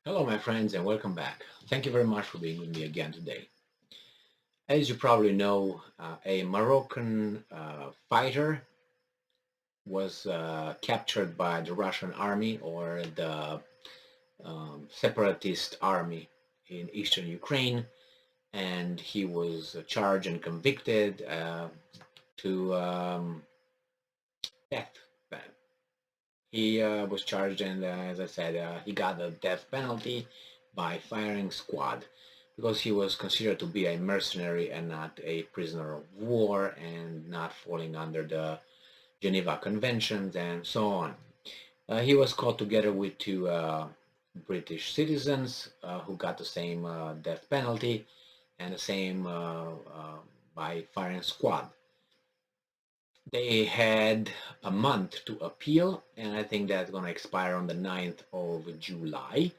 Hello, my friends, and welcome back. Thank you very much for being with me again today. As you probably know, a Moroccan fighter was captured by the Russian army or the separatist army in eastern Ukraine, and he was charged and convicted to death. He was charged, and as I said, he got a death penalty by firing squad because he was considered to be a mercenary and not a prisoner of war and not falling under the Geneva Conventions and so on. He was caught together with two British citizens who got the same death penalty and the same by firing squad. They had a month to appeal, and I think that's going to expire on the 9th of July,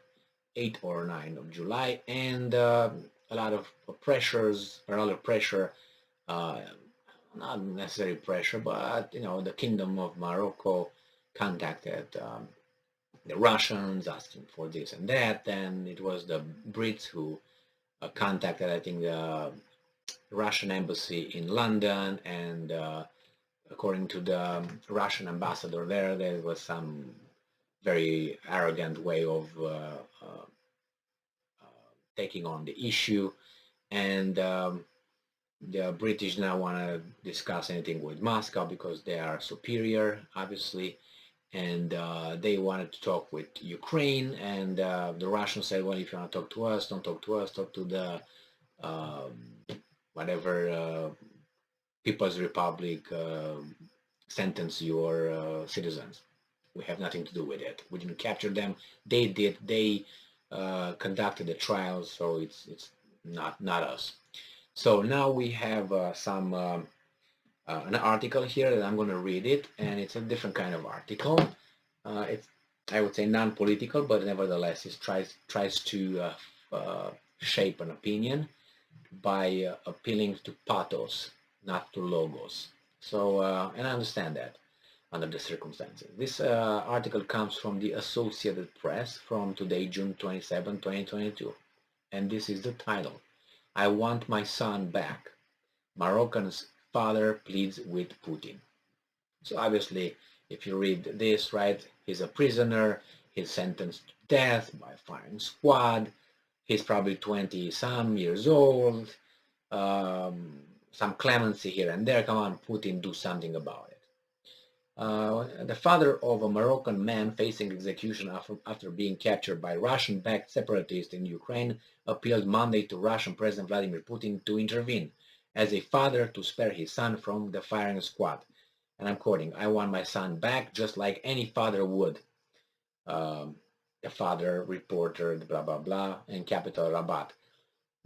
8th or 9th of July, and a lot of pressures, a lot of pressure, uh, not necessarily pressure, but the Kingdom of Morocco contacted the Russians asking for this and that, and it was the Brits who contacted, I think, the Russian embassy in London, and according to the Russian ambassador there was some very arrogant way of taking on the issue, and the British now want to discuss anything with Moscow because they are superior, obviously, and they wanted to talk with Ukraine, and the Russians said, well, if you want to talk to us, don't talk to us, talk to the um, whatever People's Republic sentence your citizens. We have nothing to do with it. We didn't capture them. They did. They conducted the trials, so it's not us. So now we have an article here that I'm going to read it, and it's a different kind of article. It's, I would say, non-political, but nevertheless, it tries to shape an opinion by appealing to pathos, not to logos. So, and I understand that under the circumstances. This article comes from the Associated Press from today, June 27, 2022. And this is the title: I want my son back. Moroccan's father pleads with Putin. So obviously, if you read this, right, he's a prisoner, he's sentenced to death by firing squad, he's probably 20 some years old, some clemency here and there. Come on, Putin, do something about it. The father of a Moroccan man facing execution after being captured by Russian-backed separatists in Ukraine appealed Monday to Russian President Vladimir Putin to intervene as a father to spare his son from the firing squad. And I'm quoting, I want my son back just like any father would. The father reported, blah, blah, blah, in capital Rabat.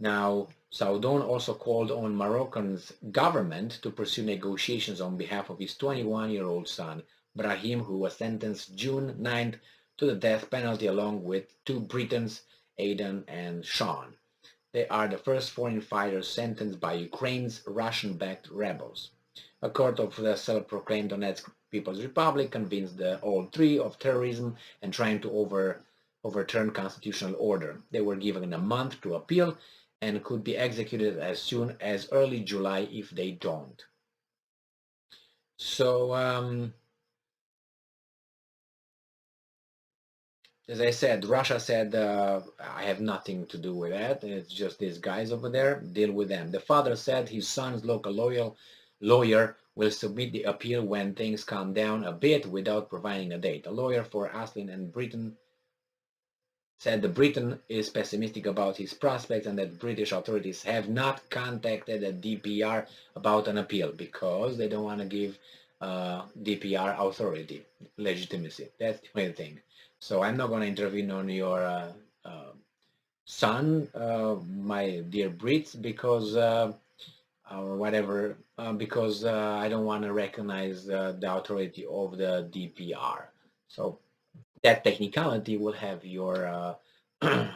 Now, Saudon also called on Moroccan's government to pursue negotiations on behalf of his 21-year-old son, Brahim, who was sentenced June 9th to the death penalty along with two Britons, Aidan and Sean. They are the first foreign fighters sentenced by Ukraine's Russian-backed rebels. A court of the self-proclaimed Donetsk People's Republic convinced all three of terrorism and trying to overturn constitutional order. They were given a month to appeal and could be executed as soon as early July if they don't. So, as I said, Russia said, I have nothing to do with that. It's just these guys over there. Deal with them. The father said his son's local lawyer will submit the appeal when things calm down a bit without providing a date. A lawyer for Aslin and Britain said the Briton is pessimistic about his prospects and that British authorities have not contacted the DPR about an appeal because they don't want to give DPR authority legitimacy. That's the only thing. So I'm not going to intervene on your son, my dear Brits, because or whatever, because I don't want to recognize the authority of the DPR. So that technicality will have your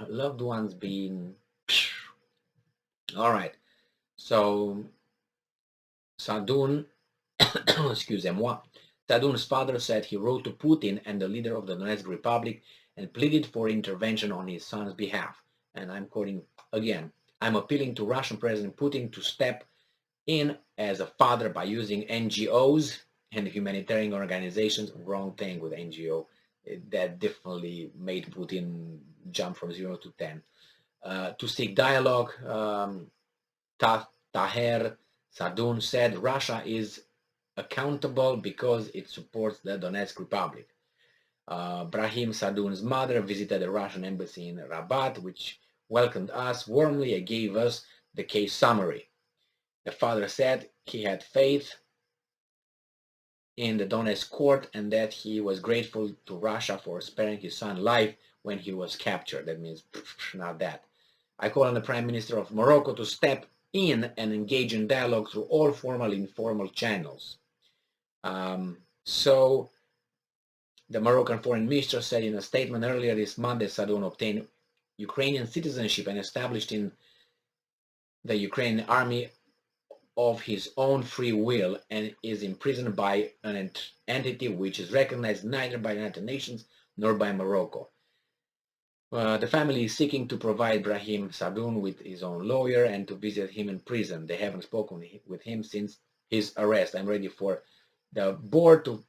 loved ones being. All right. So Sadun, excusez-moi, Sadun's father said he wrote to Putin and the leader of the Donetsk Republic and pleaded for intervention on his son's behalf. And I'm quoting again, I'm appealing to Russian President Putin to step in as a father by using NGOs and humanitarian organizations. Wrong thing with NGO. That definitely made Putin jump from 0 to 10. To seek dialogue, Taher Sadun said Russia is accountable because it supports the Donetsk Republic. Brahim Sadun's mother visited the Russian embassy in Rabat, which welcomed us warmly and gave us the case summary. The father said he had faith in the Donetsk court and that he was grateful to Russia for sparing his son's life when he was captured. That means not that. I call on the Prime Minister of Morocco to step in and engage in dialogue through all formal and informal channels. So the Moroccan foreign minister said in a statement earlier this month that Sadoun obtained Ukrainian citizenship and established in the Ukrainian army of his own free will and is imprisoned by an entity which is recognized neither by the United Nations nor by Morocco. The family is seeking to provide Brahim Sadoun with his own lawyer and to visit him in prison. They haven't spoken with him since his arrest. I'm ready for the board to.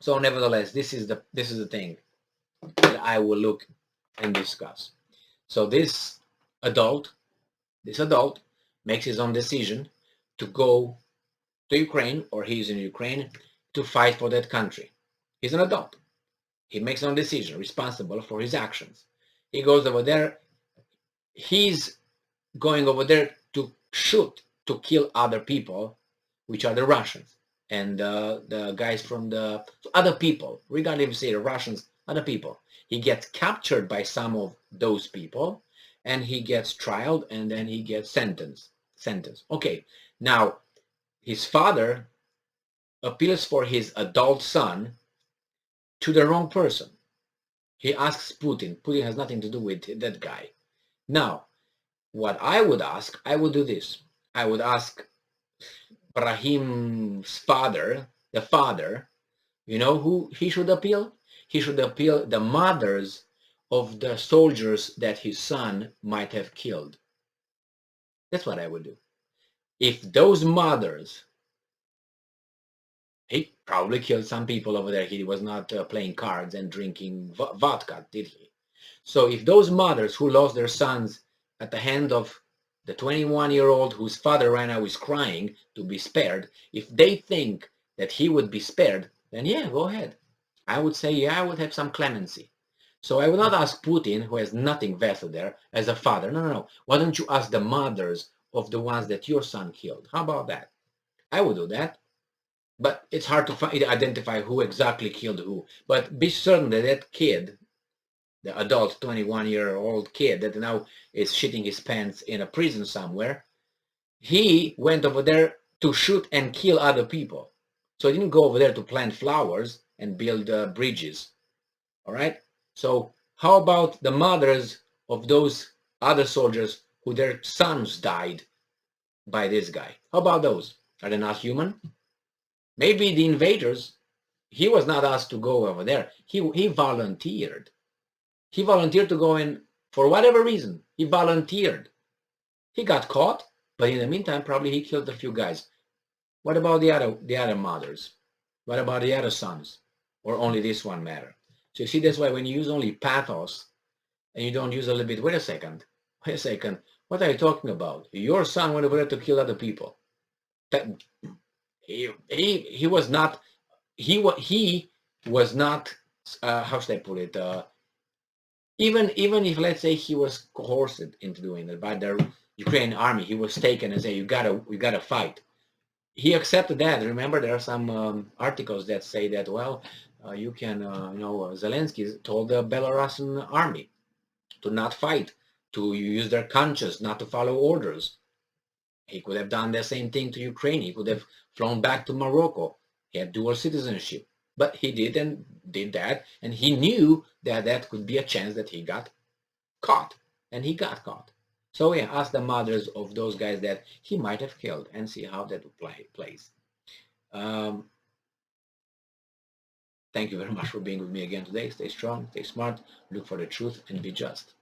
So nevertheless, this is the thing that I will look and discuss. So this adult makes his own decision to go to Ukraine, or he's in Ukraine, to fight for that country. He's an adult. He makes his own decision, responsible for his actions. He goes over there. He's going over there to shoot, to kill other people, which are the Russians and the guys from the other people, regardless if you say the Russians, other people. He gets captured by some of those people, and he gets trialed, and then he gets sentenced. Okay, now his father appeals for his adult son to the wrong person. He asks Putin. Putin has nothing to do with that guy. Now, what I would ask, I would do this. I would ask Brahim's father, the father, you know who he should appeal? He should appeal the mothers of the soldiers that his son might have killed. That's what I would do. If those mothers, he probably killed some people over there. He was not playing cards and drinking vodka, did he? So if those mothers who lost their sons at the hand of the 21-year-old whose father right now is crying to be spared, if they think that he would be spared, then yeah, go ahead. I would say, yeah, I would have some clemency. So I would not ask Putin, who has nothing vested there, as a father. No. Why don't you ask the mothers of the ones that your son killed? How about that? I would do that. But it's hard to identify who exactly killed who. But be certain that that kid, the adult 21-year-old kid that now is shitting his pants in a prison somewhere, he went over there to shoot and kill other people. So he didn't go over there to plant flowers and build bridges. All right? So how about the mothers of those other soldiers who their sons died by this guy? How about those? Are they not human? Maybe the invaders, he was not asked to go over there. He volunteered. He volunteered to go in for whatever reason. He volunteered. He got caught, but in the meantime, probably he killed a few guys. What about the other mothers? What about the other sons? Or only this one matter? So you see, that's why when you use only pathos and you don't use a little bit, wait a second, what are you talking about? Your son went over there to kill other people. That, he was not, how should I put it, even if, let's say, he was coerced into doing it by the Ukrainian army, he was taken and say, you gotta fight. He accepted that. Remember, there are some articles that say that, well, you can, Zelensky told the Belarusian army to not fight, to use their conscience, not to follow orders. He could have done the same thing to Ukraine. He could have flown back to Morocco. He had dual citizenship. But he did that, and he knew that that could be a chance that he got caught, and he got caught. So yeah, ask the mothers of those guys that he might have killed and see how that plays. Thank you very much for being with me again today. Stay strong, stay smart, look for the truth, and be just.